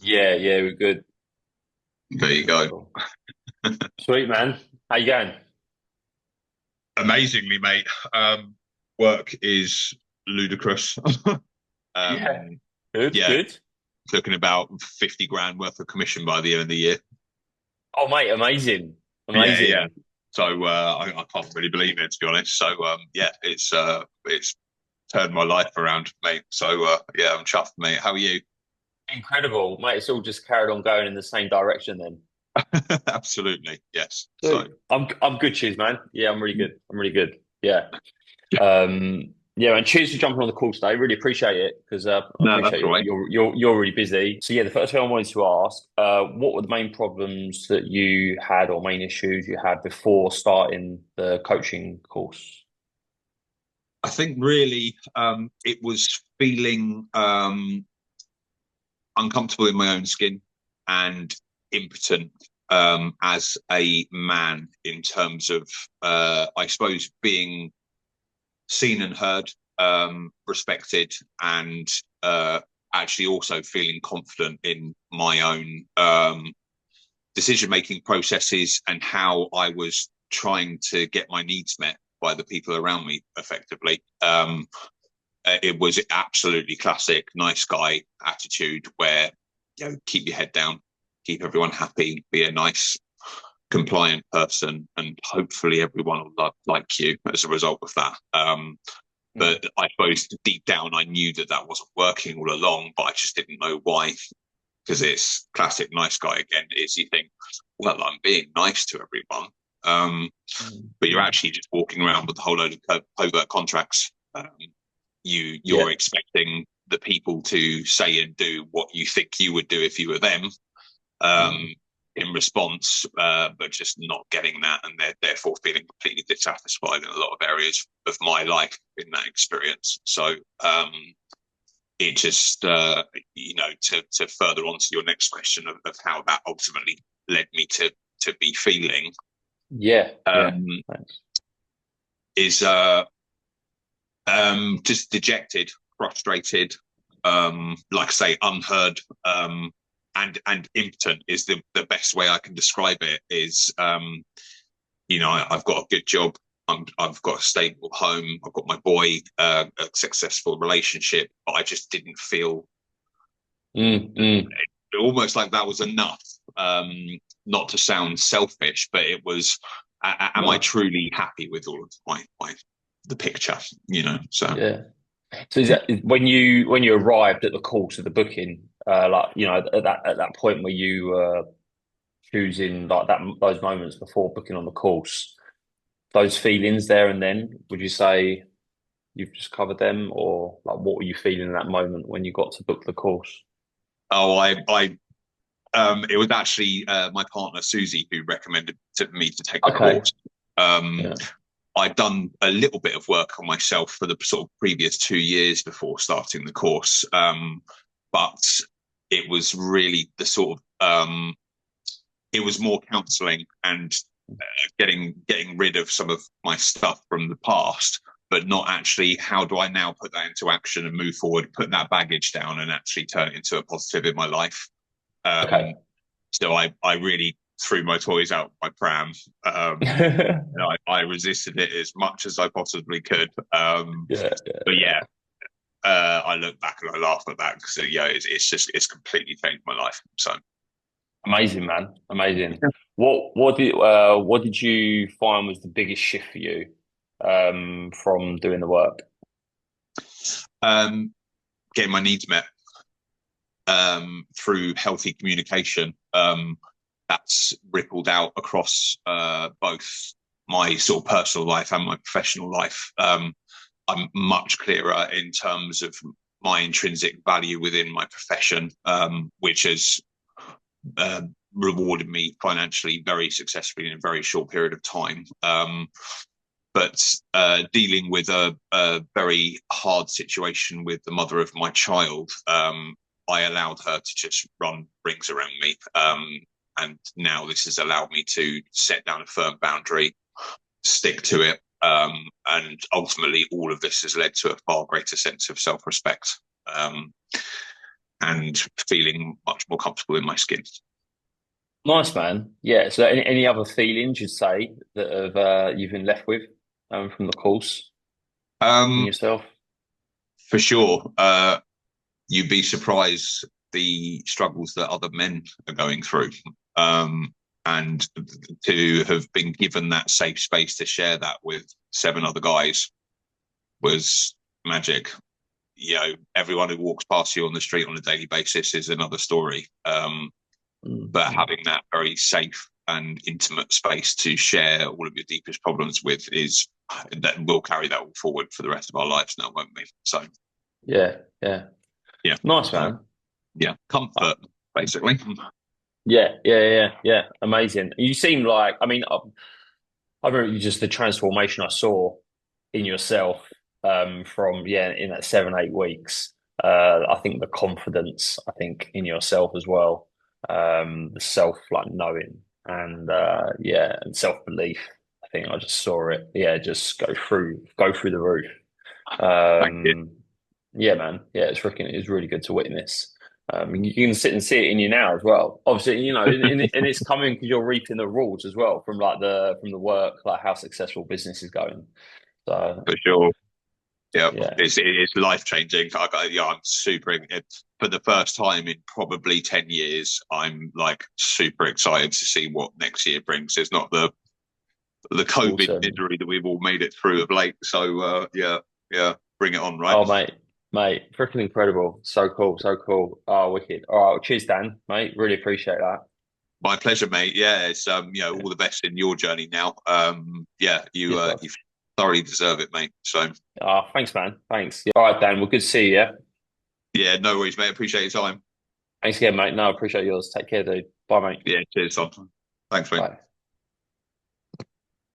Yeah, we're good. There you go. Cool. Sweet, man. How you going? Amazingly, mate. Work is ludicrous. Yeah. um, Good, yeah, good. looking about 50 grand worth of commission by the end of the year. Oh, mate, amazing. Yeah. Amazing. So I can't really believe it, to be honest. So yeah, it's turned my life around, mate. So yeah, I'm chuffed, mate. How are you? Incredible. Mate, it's all just carried on going in the same direction then. Absolutely, yes. So Sweet. I'm good, cheers, man. Yeah, I'm really good. I'm really good. Yeah. Yeah, and cheers for jumping on the call today. Really appreciate it because I no, appreciate that's all right. you're really busy. So yeah, the first thing I wanted to ask, what were the main problems that you had or main issues you had before starting the coaching course? I think really it was feeling uncomfortable in my own skin and impotent as a man in terms of, I suppose, being seen and heard, respected, and actually also feeling confident in my own decision making processes and how I was trying to get my needs met by the people around me effectively. It was absolutely classic nice guy attitude where keep your head down, keep everyone happy, be a nice compliant person, and hopefully everyone will like you as a result of that. Mm. But I suppose deep down I knew that that wasn't working all along, but I just didn't know why. Because it's classic nice guy again. Is you think, well, I'm being nice to everyone, but you're Mm. actually just walking around with a whole load of covert contracts. You're Yeah. expecting the people to say and do what you think you would do if you were them, Mm. um, in response, but just not getting that, and they're therefore feeling completely dissatisfied in a lot of areas of my life in that experience. So it just, to further on to your next question of how that ultimately led me to be feeling, Yeah. Yeah. um, Thanks. is just dejected, frustrated, like I say, unheard, and impotent is the best way I can describe it. Is I've got a good job. I've got a stable home. I've got my boy, a successful relationship, but I just didn't feel Mm. almost like that was enough. Not to sound selfish, but it was. Am I No. truly happy with all of my the picture? So Yeah. So is that when you arrived at the course of the booking, like at that point where you choosing like that those moments before booking on the course, those feelings there and then, would you say you've just covered them, or like what were you feeling in that moment when you got to book the course? oh, it was actually my partner Susie who recommended to me to take the Okay. course. Um, Yeah. I'd done a little bit of work on myself for the sort of previous 2 years before starting the course, but it was really the sort of it was more counselling and getting rid of some of my stuff from the past, but not actually how do I now put that into action and move forward, put that baggage down, and actually turn it into a positive in my life. Okay. Um, so I really threw my toys out my pram. I resisted it as much as I possibly could. Yeah. But yeah, I look back and I laugh at that because yeah, it's completely changed my life. So Amazing, man. Amazing. What did you find was the biggest shift for you from doing the work? um, getting my needs met through healthy communication. That's rippled out across both my sort of personal life and my professional life. I'm much clearer in terms of my intrinsic value within my profession, which has uh, rewarded me financially very successfully in a very short period of time. But dealing with a very hard situation with the mother of my child, I allowed her to just run rings around me. And now this has allowed me to set down a firm boundary, stick to it. And ultimately, all of this has led to a far greater sense of self respect. Um, and feeling much more comfortable in my skin. Nice, man. Yeah. So, any other feelings you'd say that have you've been left with from the course in Um, yourself? for sure. You'd be surprised the struggles that other men are going through. And to have been given that safe space to share that with seven other guys was magic. Everyone who walks past you on the street on a daily basis is another story. But Mm. having that very safe and intimate space to share all of your deepest problems with is that we'll carry that all forward for the rest of our lives now, won't we? So Yeah. Yeah. yeah, Nice, uh, man. yeah, Uh, comfort basically. yeah. Yeah. Yeah. Yeah. Amazing. You seem like, I mean, I remember just the transformation I saw in yourself from in that 7, 8 weeks. I think the confidence, I think in yourself as well, the self like knowing and and self belief. I think I just saw it. Yeah, just go through the roof. Thank you. Um, yeah, man. Yeah, it's really good to witness. You can sit and see it in you now as well. Obviously, and it's coming because you're reaping the rewards as well from from the work, like how successful business is going. So For sure. Yeah, yeah, it's life changing. I'm super. For the first time in probably 10 years, I'm like super excited to see what next year brings. It's not the COVID awesome. misery that we've all made it through of late. So yeah, bring it on, right? Oh, mate, freaking incredible. So cool, so cool. Oh, wicked. All right, well, cheers, Dan, mate. Really appreciate that. My pleasure, mate. Yeah, it's Yeah, all the best in your journey now. Yeah, cheers, bud. you thoroughly deserve it, mate. So Thanks, man. Thanks. Yeah. All right, Dan. Well, good to see you. Yeah. yeah, no worries, mate. Appreciate your time. Thanks again, mate. No, I appreciate yours. Take care, dude. Bye, mate. Yeah, cheers, Tom. Thanks, mate. Bye.